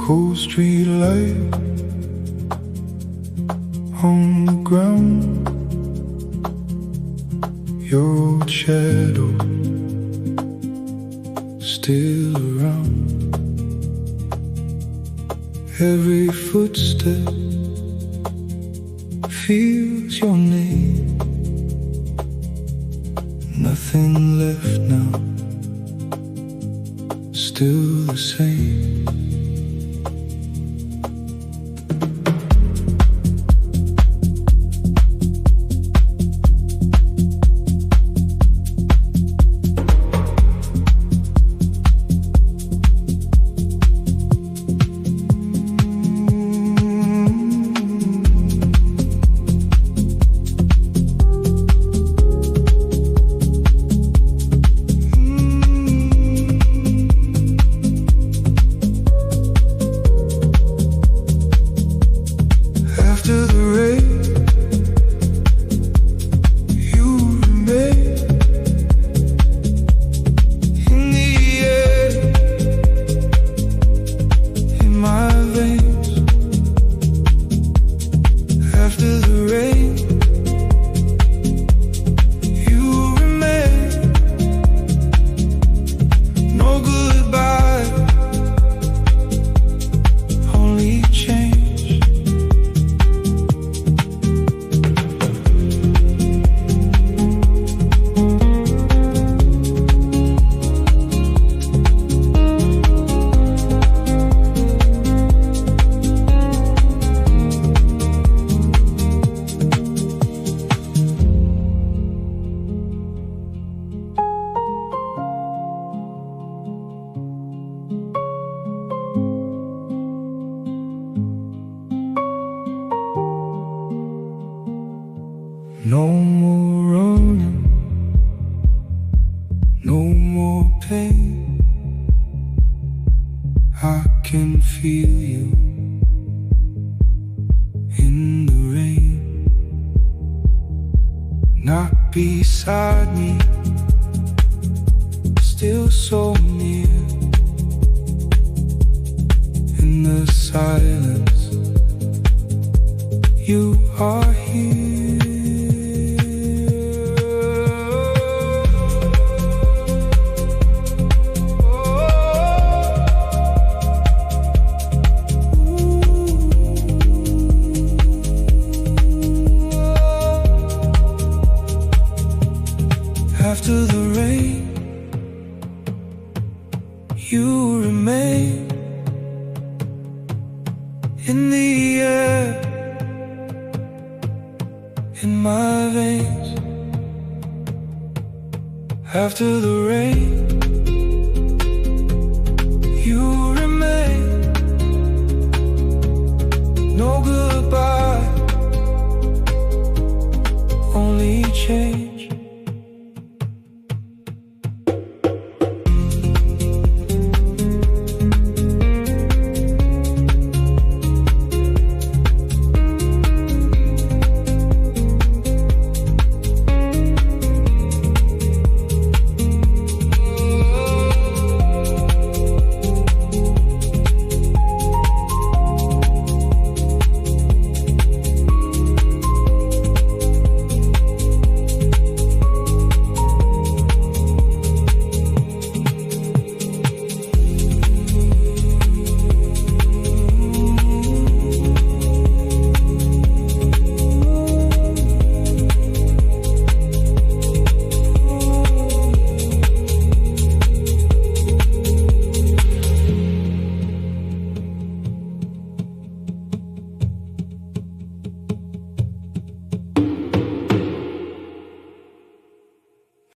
Cold street light on the ground, your old shadow still around. Every footstep feels your name. Nothing left now, still the same. No more running, no more pain. I can feel you in the rain. Not beside me, still so near. In the silence, you are here. After the rain, you remain in the air, in my veins. After the rain,